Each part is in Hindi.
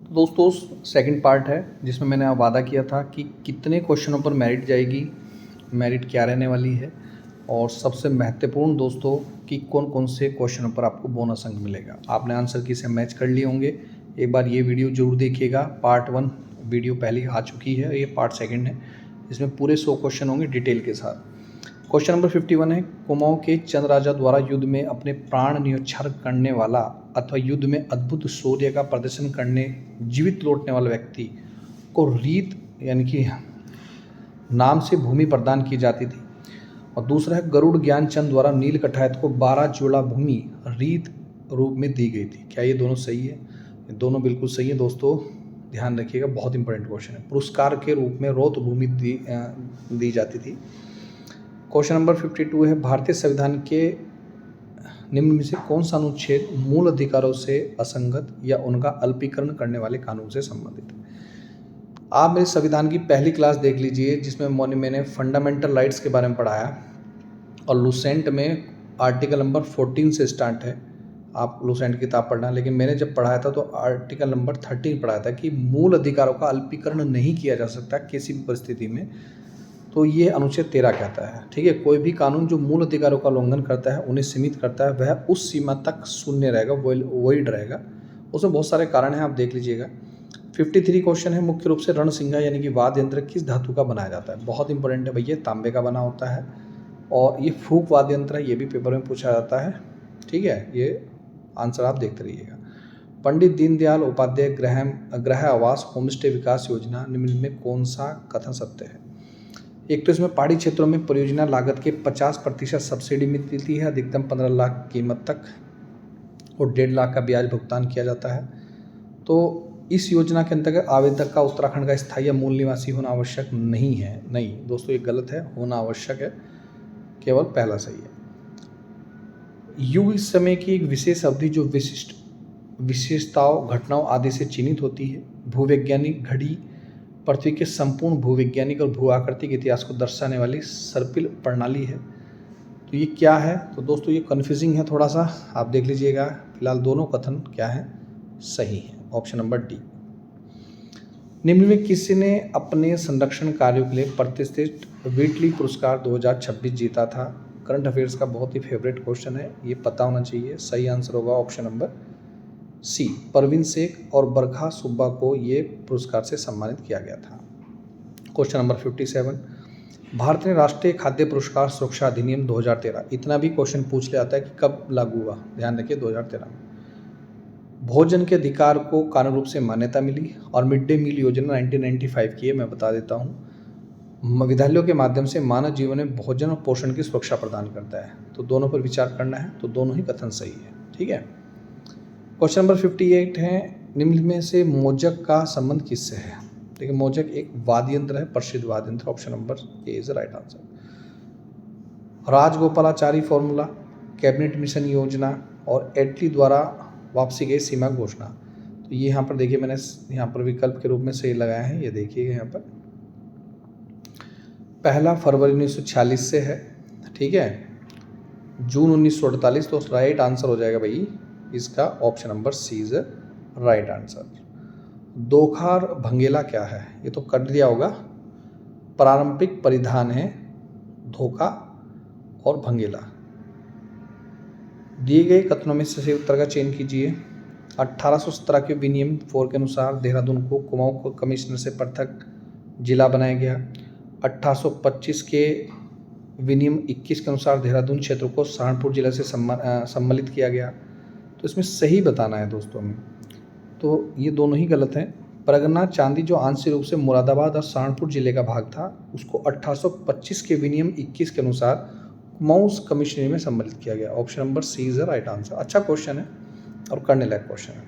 दोस्तों सेकंड पार्ट है जिसमें मैंने वादा किया था कि कितने क्वेश्चनों पर मेरिट जाएगी, मेरिट क्या रहने वाली है और सबसे महत्वपूर्ण दोस्तों कि कौन कौन से क्वेश्चनों पर आपको बोनस अंक मिलेगा। आपने आंसर की से मैच कर लिए होंगे। एक बार ये वीडियो जरूर देखिएगा। पार्ट 1 वीडियो पहले आ चुकी है, ये पार्ट सेकंड है। इसमें पूरे 100 क्वेश्चन होंगे डिटेल के साथ। क्वेश्चन नंबर 51 है, कुमाऊं के चंद राजा द्वारा युद्ध में अपने प्राण न्योछावर करने वाला अथवा युद्ध में अद्भुत शौर्य का प्रदर्शन करने जीवित लौटने वाला व्यक्ति को रीत यानी कि नाम से भूमि प्रदान की जाती थी। और दूसरा है, गरुड़ ज्ञानचंद द्वारा नील कठायत को 12 जोड़ा भूमि रीत रूप में दी गई थी। क्या ये दोनों सही है? ये दोनों बिल्कुल सही है दोस्तों, ध्यान रखिएगा, बहुत इंपॉर्टेंट क्वेश्चन है। पुरस्कार के रूप में रौत भूमि दी जाती थी। क्वेश्चन नंबर 52 है, भारतीय संविधान के निम्न में से कौन सा अनुच्छेद मूल अधिकारों से असंगत या उनका अल्पीकरण करने वाले कानून से संबंधित है? आप मेरे संविधान की पहली क्लास देख लीजिए जिसमें मैंने फंडामेंटल राइट्स के बारे में पढ़ाया और लुसेंट में आर्टिकल नंबर 14 से स्टार्ट है। आप लुसेंट की किताब पढ़ना, लेकिन मैंने जब पढ़ाया था तो आर्टिकल नंबर 13 पढ़ाया था कि मूल अधिकारों का अल्पीकरण नहीं किया जा सकता किसी भी परिस्थिति में। तो ये अनुच्छेद 13 कहता है, ठीक है। कोई भी कानून जो मूल अधिकारों का उल्लंघन करता है, उन्हें सीमित करता है, वह उस सीमा तक शून्य रहेगा, वॉइड रहेगा। उसमें बहुत सारे कारण हैं, आप देख लीजिएगा। 53 क्वेश्चन है, मुख्य रूप से रणसिंगा यानी कि वाद्य यंत्र किस धातु का बनाया जाता है? बहुत इंपॉर्टेंट है भैया, तांबे का बना होता है। और ये फूक वाद्य यंत्र है, ये भी पेपर में पूछा जाता है, ठीक है। ये आंसर आप देखते रहिएगा। पंडित दीनदयाल उपाध्याय गृह आवास होमस्टे विकास योजना निम्न में कौन सा कथन सत्य है? एक तो इसमें पहाड़ी क्षेत्रों में परियोजना लागत के 50% सब्सिडी मिलती है, अधिकतम 15 लाख कीमत तक, और 1.5 लाख का ब्याज भुगतान किया जाता है। तो इस योजना के अंतर्गत आवेदक का उत्तराखंड का स्थायी या मूल निवासी होना आवश्यक नहीं है। नहीं दोस्तों, ये गलत है, होना आवश्यक है, केवल पहला सही है। युग इस समय की एक विशेष अवधि जो विशिष्ट विशेषताओं, घटनाओं आदि से चिन्हित होती है। भूवैज्ञानिक घड़ी पृथ्वी के संपूर्ण भूवैज्ञानिक और भू आकृतिक इतिहास को दर्शाने वाली सर्पिल प्रणाली है। तो ये क्या है? तो दोस्तों ये कन्फ्यूजिंग है थोड़ा सा, आप देख लीजिएगा। फिलहाल दोनों कथन क्या है? सही है, ऑप्शन नंबर डी। निम्न में किसी ने अपने संरक्षण कार्यों के लिए प्रतिष्ठित व्हिटली पुरस्कार 2026 जीता था? करंट अफेयर्स का बहुत ही फेवरेट क्वेश्चन है, ये पता होना चाहिए। सही आंसर होगा option number C, Parveen Sheikh और बरखा सुब्बा को ये पुरस्कार से सम्मानित किया गया था। क्वेश्चन नंबर 57, भारत ने राष्ट्रीय खाद्य पुरस्कार सुरक्षा अधिनियम 2013, इतना भी क्वेश्चन पूछ लिया जाता है कि कब लागू हुआ, ध्यान रखिए 2013 में। भोजन के अधिकार को कानूनी रूप से मान्यता मिली और मिड डे मील योजना 1995 की है, मैं बता देता हूँ। विद्यालयों के माध्यम से मानव जीवन में भोजन और पोषण की सुरक्षा प्रदान करता है। तो दोनों पर विचार करना है, तो दोनों ही कथन सही है, ठीक है। क्वेश्चन नंबर 58 है, निम्न में से मोजक का संबंध किससे है? देखिए मोजक एक वाद्य यंत्र है, प्रसिद्ध वाद्य यंत्र, option number A is right answer. Rajagopalachari formula, cabinet mission योजना और एटली द्वारा वापसी गई सीमा घोषणा। तो ये यहाँ पर देखिए, मैंने यहाँ पर विकल्प के रूप में सही लगाया है, ये देखिएगा यहाँ पर। पहला फरवरी 1946 से है, ठीक है। जून 1948, तो राइट आंसर हो जाएगा भाई इसका option number C is right answer. दोखार भंगेला क्या है? ये तो कर दिया होगा। पारंपरिक परिधान है धोखा और भंगेला। दिए गए कथनों में से सही उत्तर का चयन कीजिए। 1817 के विनियम 4 के अनुसार देहरादून को कुमाऊं को कमिश्नर से पृथक जिला बनाया गया। 1825 के विनियम 21 के अनुसार देहरादून क्षेत्र को सहारनपुर जिला से सम्मिलित किया गया। तो इसमें सही बताना है दोस्तों हमें, तो ये दोनों ही गलत हैं। परगना चांदी जो आंशिक रूप से मुरादाबाद और सहारनपुर जिले का भाग था, उसको 1825 के विनियम 21 के अनुसार कुमाऊं कमिश्नरी में सम्मिलित किया गया। Option number C is the right answer. अच्छा क्वेश्चन है और करने लायक क्वेश्चन है।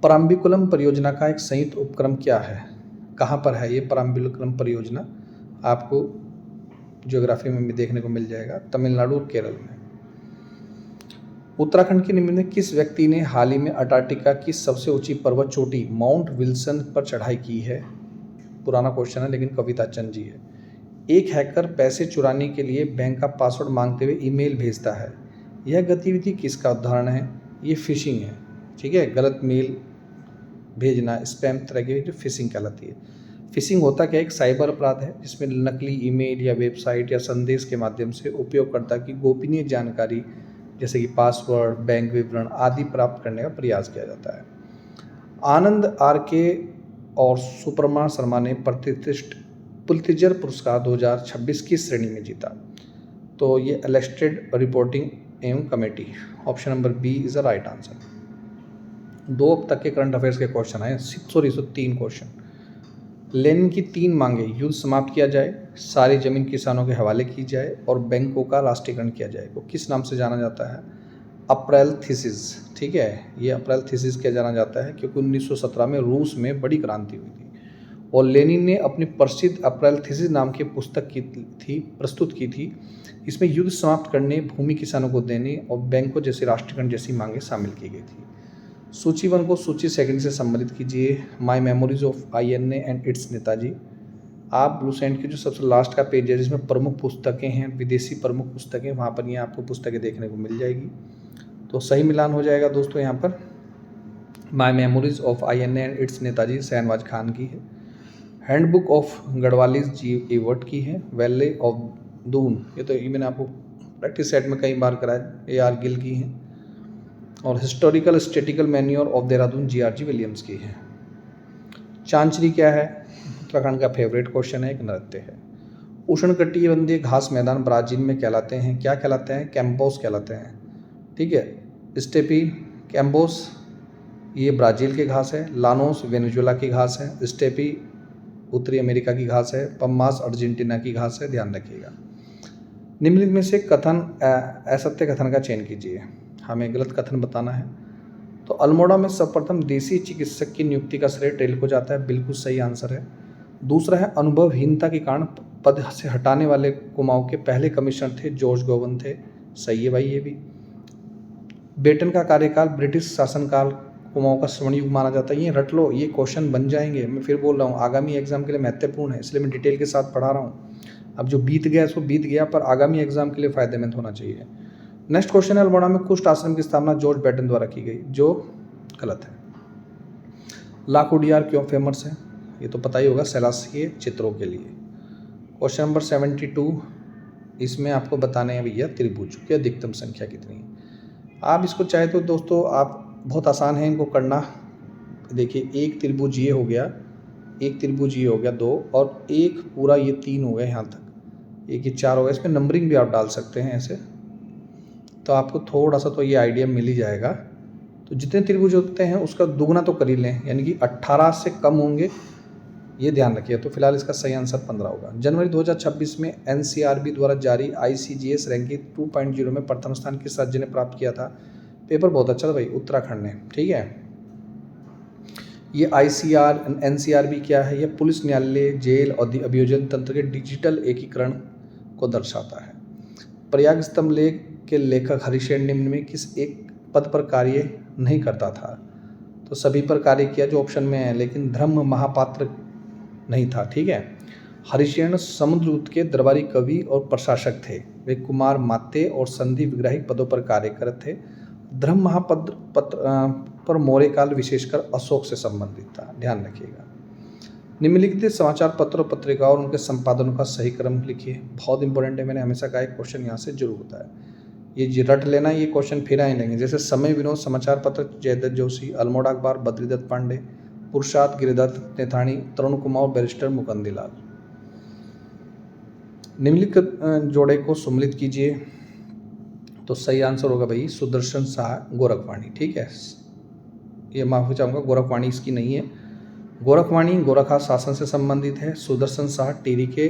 पराम्बिकुलम परियोजना का एक संयुक्त उपक्रम क्या है? कहाँ पर है ये पराम्बिकुलम परियोजना? आपको ज्योग्राफी में भी देखने को मिल जाएगा, तमिलनाडु और केरल में। उत्तराखंड के निम्न में किस व्यक्ति ने हाल ही में अंटार्कटिका की सबसे ऊंची पर्वत चोटी माउंट विल्सन पर चढ़ाई की है? पुराना क्वेश्चन है लेकिन कविता चंद जी है। एक हैकर पैसे चुराने के लिए बैंक का पासवर्ड मांगते हुए ईमेल भेजता है, यह गतिविधि किसका उदाहरण है? ये फिशिंग है, ठीक है, गलत मेल भेजना, स्पैम तरह की जो फिशिंग कहलाती है। फिशिंग होता क्या है, एक साइबर अपराध है जिसमें नकली ईमेल या वेबसाइट या संदेश के माध्यम से उपयोगकर्ता की गोपनीय जानकारी जैसे कि पासवर्ड, बैंक विवरण आदि प्राप्त करने का प्रयास किया जाता है। आनंद आर के और सुपरमा शर्मा ने प्रतिष्ठित पुलित्जर पुरस्कार 2026 की श्रेणी में जीता। तो ये इलस्ट्रेटेड रिपोर्टिंग एवं committee, option number B is the right answer. 2 अब तक के करंट अफेयर्स के क्वेश्चन आए, 3 क्वेश्चन। लेनिन की 3 मांगे, युद्ध समाप्त किया जाए, सारी जमीन किसानों के हवाले की जाए और बैंकों का राष्ट्रीयकरण किया जाए, वो किस नाम से जाना जाता है? April thesis. ठीक है, ये अप्रैल थीसिस किया जाना जाता है क्योंकि 1917 में रूस में बड़ी क्रांति हुई थी और लेनिन ने अपनी प्रसिद्ध अप्रैल थीसिस नाम की पुस्तक प्रस्तुत की थी। इसमें युद्ध समाप्त करने, भूमि किसानों को देने और बैंकों जैसे राष्ट्रीयकरण जैसी मांगें शामिल की गई थी। सूची 1 को सूची 2 से संबंधित कीजिए। माई memories of INA and it's Netaji. आप ब्लू सेंट की जो सबसे लास्ट का पेज है जिसमें प्रमुख पुस्तकें हैं, विदेशी प्रमुख पुस्तकें, वहाँ पर ये आपको पुस्तकें देखने को मिल जाएगी। तो सही मिलान हो जाएगा दोस्तों यहाँ पर। माई memories of INA and it's Netaji Shahnawaz Khan की है। हैंडबुक ऑफ गढ़वालीज जी एवर्ट की है। वैले ऑफ दून, ये मैंने आपको प्रैक्टिस सेट में कई बार कराया, AR गिल की है। और historical statical manure of Dehradun GRG Williams की है। चांचरी क्या है? उत्तराखंड का फेवरेट क्वेश्चन है, एक नृत्य है। उष्णकटिबंधीय घास मैदान ब्राजील में कहलाते हैं, क्या कहलाते हैं? कैंपोस कहलाते हैं। ठीक है, स्टेपी कैंपोस ये ब्राज़ील की घास है। लानोस वेनेजुएला की घास है। स्टेपी उत्तरी अमेरिका की घास है। पम्मास अर्जेंटीना की घास है, ध्यान रखिएगा। निम्नलिखित में से असत्य कथन का चयन कीजिए, हमें गलत कथन बताना है। तो अल्मोड़ा में सर्वप्रथम देसी चिकित्सक की नियुक्ति का श्रेय टेल को जाता है, बिल्कुल सही आंसर है। दूसरा है अनुभवहीनता के कारण पद से हटाने वाले कुमाऊं के पहले कमिश्नर थे जॉर्ज गोवन थे, सही है भाई ये भी। बेटन का कार्यकाल ब्रिटिश शासनकाल कुमाऊं का स्वर्ण युग माना जाता है, ये रट लो, ये क्वेश्चन बन जाएंगे। मैं फिर बोल रहा हूँ आगामी एग्जाम के लिए महत्वपूर्ण है, इसलिए मैं डिटेल के साथ पढ़ा रहा हूँ। अब जो बीत गया सो बीत गया, पर आगामी एग्जाम के लिए फायदेमंद होना चाहिए। नेक्स्ट क्वेश्चन है, अल्मोड़ा में कुष्ठ आश्रम की स्थापना जॉर्ज बेटन द्वारा की गई, जो गलत है। लाखोडियार क्यों फेमस है? ये तो पता ही होगा, सैलासिय चित्रों के लिए। क्वेश्चन नंबर 72, इसमें आपको बताने हैं भैया त्रिभुज की अधिकतम संख्या कितनी है। आप इसको चाहे तो दोस्तों आप बहुत आसान है इनको करना। देखिए, एक त्रिभुज ये हो गया, एक त्रिभुज ये हो गया 2, और एक पूरा ये 3 हो गया यहाँ तक, एक ये 4 हो गया। इसमें नंबरिंग भी आप डाल सकते हैं ऐसे, तो आपको थोड़ा सा तो ये आइडिया मिल ही जाएगा। तो जितने त्रिभुज होते हैं उसका दुगना तो कर ही लें, यानी कि 18 से कम होंगे, ये ध्यान रखिए। तो फिलहाल इसका सही आंसर 15 होगा। जनवरी 2026 में NCRB द्वारा जारी ICGS रैंकिंग 2.0 में प्रथम स्थान किस राज्य ने प्राप्त किया था? पेपर बहुत अच्छा था भाई, उत्तराखंड ने। ठीक है, ये NCRB क्या है? ये पुलिस, न्यायालय, जेल और अभियोजन तंत्र के डिजिटल एकीकरण को दर्शाता है। प्रयाग स्तंभ लेख के लेखक हरिशेन निम्न में किस एक पद पर कार्य नहीं करता था? तो सभी पर कार्य किया जो ऑप्शन में है, लेकिन धर्म महापात्र नहीं था। ठीक है, हरिशेन समुद्रगुप्त के दरबारी कवि और प्रशासक थे। वे कुमार मात्य और संधि विग्राहिक पदों पर कार्य करते थे। धर्म महापत्र पर मौर्य काल विशेषकर अशोक से संबंधित था, ध्यान रखिएगा। निम्नलिखित समाचार पत्र और पत्रिकाओं और उनके संपादनों का सही क्रम लिखिए, बहुत इंपॉर्टेंट है, मैंने हमेशा कहा एक क्वेश्चन यहाँ से जरूर होता है, ये रट लेना, ये क्वेश्चन फिर आएंगे। जैसे समय विनोद समाचार पत्र जयदत्त जोशी, अल्मोड़ा अखबार बद्रीदत्त पांडे, पुरुषार्थ गिरिदत्त नेथानी, तरुण कुमार बैरिस्टर मुकंदीलाल। निम्नलिखित जोड़े को सम्मिलित कीजिए, तो सही आंसर होगा भाई सुदर्शन शाह गोरखवाणी। ठीक है, ये माफी चाहूँगा, गोरखवाणी इसकी नहीं है। गोरखवाणी गोरखा शासन से संबंधित है। सुदर्शन शाह टिहरी के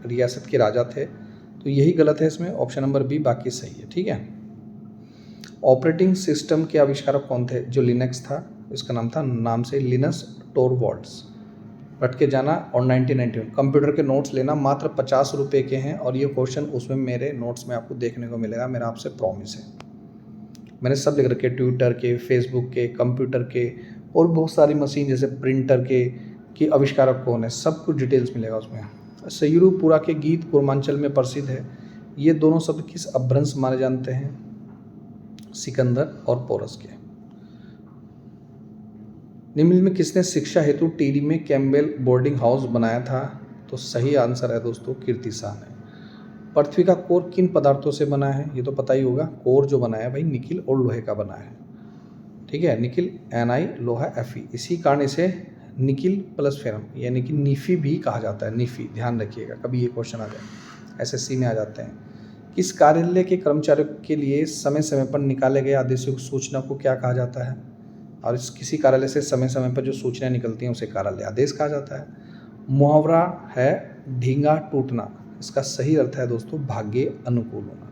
रियासत के राजा थे, तो यही गलत है इसमें, ऑप्शन नंबर बी बाकी सही है। ठीक है, ऑपरेटिंग सिस्टम के आविष्कारक कौन थे? जो लिनक्स था, इसका नाम से लिनस टोरवाल्ड्स, रट के जाना। और 1991 कंप्यूटर के नोट्स लेना मात्र 50 रुपये के हैं, और ये क्वेश्चन उसमें मेरे नोट्स में आपको देखने को मिलेगा, मेरा आपसे प्रॉमिस है। मैंने सब लिख रखे, ट्विटर के, फेसबुक के, कंप्यूटर के, और बहुत सारी मशीन जैसे प्रिंटर के आविष्कारक कौन है, सब कुछ डिटेल्स मिलेगा उसमें। सयूरुपुरा के गीत पूर्वांचल में प्रसिद्ध है। ये दोनों शब्द किस अपभ्रंश माने जानते हैं? सिकंदर और पोरस के। निम्न में किसने शिक्षा हेतु टिहरी में कैम्पबेल बोर्डिंग हाउस बनाया था? तो सही आंसर है दोस्तों कीर्ति शाह ने। पृथ्वी का कोर किन पदार्थों से बना है? ये तो पता ही होगा, कोर जो बना है भाई निकिल और लोहे का बना है। ठीक है, निकिल Ni, लोहा Fe। इसी कारण इसे निकिल प्लस फेरम यानी कि नीफी भी कहा जाता है। नीफी, ध्यान रखिएगा, कभी ये क्वेश्चन आ जाए, SSC में आ जाते हैं। किस कार्यालय के कर्मचारियों के लिए समय समय पर निकाले गए आदेशों की सूचना को क्या कहा जाता है? और इस किसी कार्यालय से समय समय पर जो सूचनाएं निकलती हैं उसे कार्यालय आदेश कहा जाता है। मुहावरा है ढींगा टूटना, इसका सही अर्थ है दोस्तों भाग्य अनुकूल होना।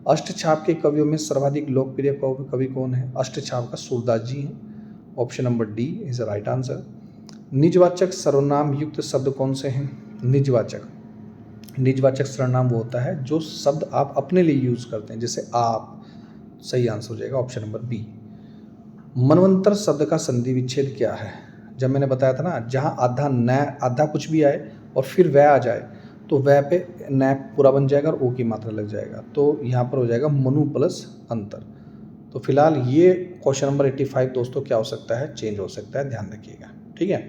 अष्टछाप के कवियों में सर्वाधिक लोकप्रिय कवि कौन है? अष्टछाप का सूरदास जी हैं। Option number D is the right answer. निजवाचक सर्वनाम युक्त शब्द कौन से हैं? निजवाचक सर्वनाम वो होता है जो शब्द आप अपने लिए यूज करते हैं, जैसे आप। सही आंसर हो जाएगा ऑप्शन नंबर बी। मनवंतर शब्द का संधि विच्छेद क्या है? जब मैंने बताया था ना, जहाँ आधा न आधा कुछ भी आए और फिर वह आ जाए तो वह पे न पूरा बन जाएगा और ओ की मात्रा लग जाएगा, तो यहाँ पर हो जाएगा मनु प्लस अंतर। तो फिलहाल ये क्वेश्चन नंबर 85 दोस्तों क्या हो सकता है? चेंज हो सकता है, ध्यान रखिएगा। ठीक है,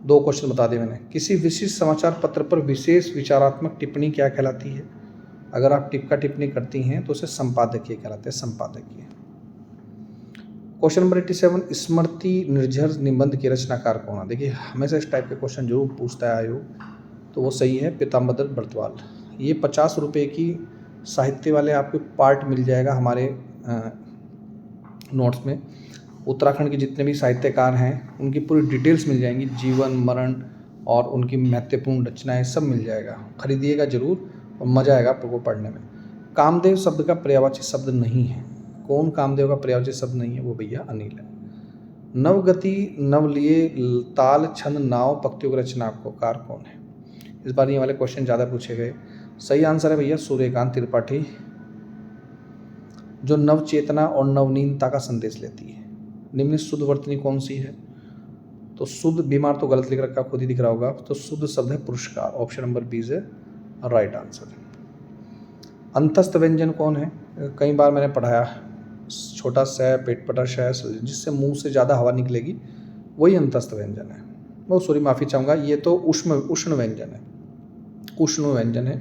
2 क्वेश्चन बता दिए मैंने। किसी विशिष्ट समाचार पत्र पर विशेष विचारात्मक टिप्पणी क्या कहलाती है? अगर आप टिप्पणी करती हैं तो उसे संपादकीय कहलाते हैं, संपादकीय। क्वेश्चन नंबर 87, स्मृति निर्झर निबंध के रचनाकार कौन है? देखिए हमेशा इस टाइप के क्वेश्चन जरूर पूछता है आयोग, तो वो सही है पीताम्बर बर्तवाल। ये 50 रुपये की साहित्य वाले आपको पार्ट मिल जाएगा हमारे नोट्स में। उत्तराखंड के जितने भी साहित्यकार हैं उनकी पूरी डिटेल्स मिल जाएंगी, जीवन मरण और उनकी महत्वपूर्ण रचनाएं सब मिल जाएगा। खरीदिएगा जरूर और मज़ा आएगा आपको पढ़ने में। कामदेव शब्द का पर्यायवाची शब्द नहीं है। कौन कामदेव का पर्यायवाची शब्द नहीं है? वो भैया अनिल है। नवगति नवलिये ताल छंद नाव पंक्तियों के रचनाकार कौन है? इस बार ये वाले क्वेश्चन ज़्यादा पूछे गए। सही आंसर है भैया सूर्यकांत त्रिपाठी, जो नव चेतना और नवनीनता का संदेश लेती है। निम्न शुद्ध वर्तनी कौन सी है? तो शुद्ध, बीमार तो गलत लिख रखा, खुद ही दिख रहा होगा, तो शुद्ध शब्द है पुरस्कार। Option number B is right answer. अंतस्थ व्यंजन कौन है? कई बार मैंने पढ़ाया, छोटा स पेट पटा श, जिससे मुंह से ज़्यादा हवा निकलेगी वही अंतस्थ व्यंजन है। वो सॉरी माफ़ी चाहूँगा, ये तो उष्ण व्यंजन है, उष्ण व्यंजन है।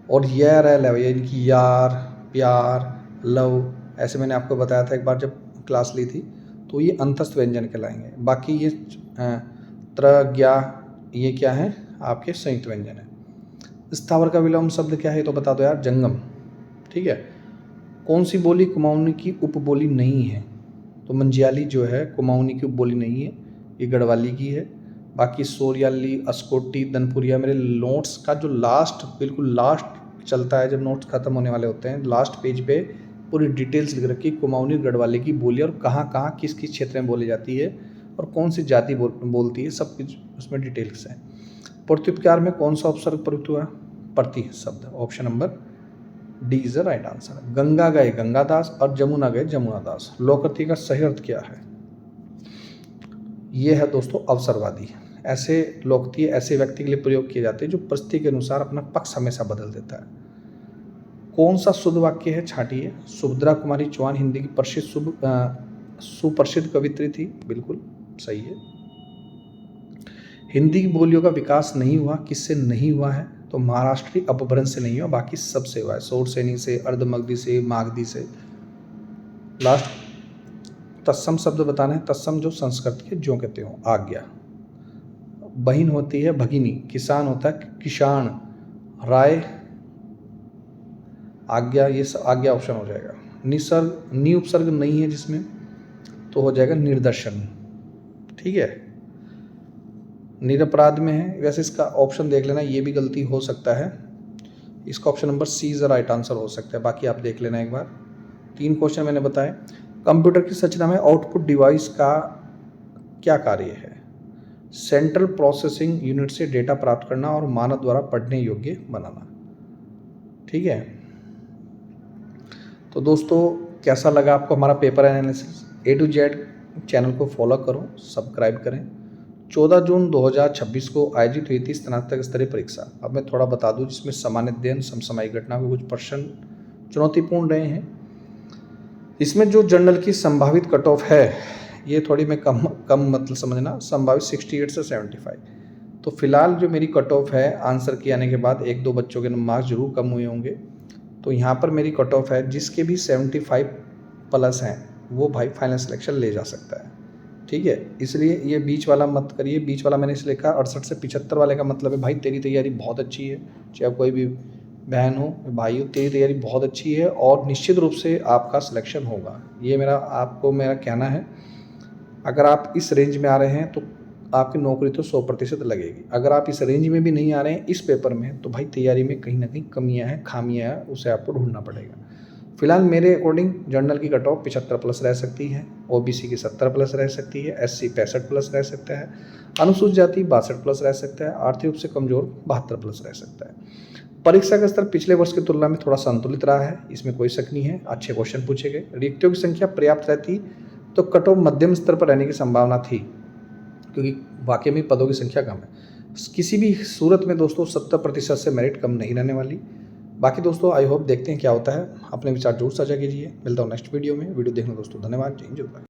और यह रह यानी कि यार, प्यार, लव, ऐसे मैंने आपको बताया था एक बार जब क्लास ली थी, तो ये अंतस्थ व्यंजन कहलाएंगे। बाकी ये त्र ज्ञा ये क्या है? आपके संयुक्त व्यंजन है। स्थावर का विलोम शब्द क्या है तो बता दो यार, जंगम। ठीक है। कौन सी बोली कुमाऊनी की उपबोली नहीं है? तो मंजियाली जो है कुमाऊनी की उपबोली नहीं है, ये गढ़वाली की है। बाकी सोरियाली, अस्कोटी, दनपुरिया, मेरे नोट्स का जो लास्ट बिल्कुल लास्ट चलता है, जब नोट्स खत्म होने वाले होते हैं, लास्ट पेज पे पूरी डिटेल्स लिख रखी कुमाऊनी गढ़वाली की बोली और कहाँ कहाँ किस किस क्षेत्र में बोली जाती है और कौन सी जाति बोलती है, सब कुछ उसमें डिटेल्स है। प्रत्युपकार में कौन सा उपसर्ग प्रयुक्त हुआ? प्रति शब्द। Option number D is the right answer. Ganga गए गंगादास और जमुना गए जमुनादास। लोकर्थी का सही अर्थ क्या है? ये है दोस्तों अवसरवादी। ऐसे लोकतीय ऐसे व्यक्ति के लिए प्रयोग किए जाते हैं जो परिस्थिति के अनुसार अपना पक्ष हमेशा बदल देता है। कौन सा शुद्ध वाक्य है? छांटिए। सुभद्रा कुमारी चौहान हिंदी की सुप्रसिद्ध कवित्री थी, बिल्कुल सही है। हिंदी की बोलियों का विकास नहीं हुआ, किससे नहीं हुआ है? तो महाराष्ट्री अपभ्रंश से नहीं हुआ, बाकी सबसे हुआ है। शोरसेनी से, अर्धमगधी से, मागधी से। लास्ट तत्सम शब्द बताना है। तत्सम जो संस्कृत के जो कहते हो, आज्ञा। बहिन होती है भगिनी, किसान होता है किसान, राय आज्ञा, ये आज्ञा ऑप्शन हो जाएगा। निसर्ग नी उपसर्ग नहीं है जिसमें, तो हो जाएगा निर्दर्शन। ठीक है, निरपराध में है। वैसे इसका ऑप्शन देख लेना, ये भी गलती हो सकता है, इसका option number C is the right answer हो सकता है, बाकी आप देख लेना एक बार। 3 क्वेश्चन मैंने बताए। कंप्यूटर की संरचना में आउटपुट डिवाइस का क्या कार्य है? सेंट्रल प्रोसेसिंग यूनिट से डेटा प्राप्त करना और मानव द्वारा पढ़ने योग्य बनाना। ठीक है, तो दोस्तों कैसा लगा आपको हमारा paper analysis? A to Z channel को फॉलो करो, सब्सक्राइब करें। 14 जून 2026 को आयोजित हुई थी स्नातक स्तरीय परीक्षा। अब मैं थोड़ा बता दूं, जिसमें सामान्य अध्ययन, समसामयिक घटना के कुछ प्रश्न चुनौतीपूर्ण रहे हैं। इसमें जो जर्नल की संभावित कट ऑफ है ये थोड़ी मैं कम कम मतलब समझना, संभावित 68 से 75। तो फिलहाल जो मेरी कट ऑफ है आंसर के आने के बाद 1-2 बच्चों के मार्क्स ज़रूर कम हुए होंगे। तो यहाँ पर मेरी कट ऑफ है, जिसके भी 75 प्लस हैं वो भाई फाइनल सिलेक्शन ले जा सकता है, ठीक है। इसलिए ये बीच वाला मत करिए। बीच वाला मैंने इसलिए लिखा 68 से 75 वाले का मतलब है भाई तेरी तैयारी बहुत अच्छी है, चाहे कोई भी बहन हो भाई हो, तेरी तैयारी बहुत अच्छी है और निश्चित रूप से आपका सिलेक्शन होगा। ये आपको मेरा कहना है। अगर आप इस रेंज में आ रहे हैं तो आपकी नौकरी तो 100% लगेगी। अगर आप इस रेंज में भी नहीं आ रहे हैं इस पेपर में, तो भाई तैयारी में कहीं ना कहीं कमियां हैं, खामियां हैं, उसे आपको ढूंढना पड़ेगा। फिलहाल मेरे अकॉर्डिंग जनरल की कट ऑफ 75 प्लस रह सकती है, ओबीसी की 70 प्लस रह सकती है, एससी 65 प्लस रह सकता है, अनुसूचित जाति 62 प्लस रह सकता है, आर्थिक रूप से कमजोर 72 प्लस रह सकता है। परीक्षा का स्तर पिछले वर्ष की तुलना में थोड़ा संतुलित रहा है, इसमें कोई शक नहीं है। अच्छे क्वेश्चन पूछे गए, रिक्तियों की संख्या पर्याप्त रहती तो कट ऑफ मध्यम स्तर पर रहने की संभावना थी, क्योंकि वाकई में पदों की संख्या कम है। किसी भी सूरत में दोस्तों 70% से मेरिट कम नहीं रहने वाली। बाकी दोस्तों आई होप देखते हैं क्या होता है। अपने विचार जरूर साझा कीजिए। मिलता हूँ नेक्स्ट वीडियो में। वीडियो देखने दोस्तों धन्यवाद। जय हिंद, जय भारत।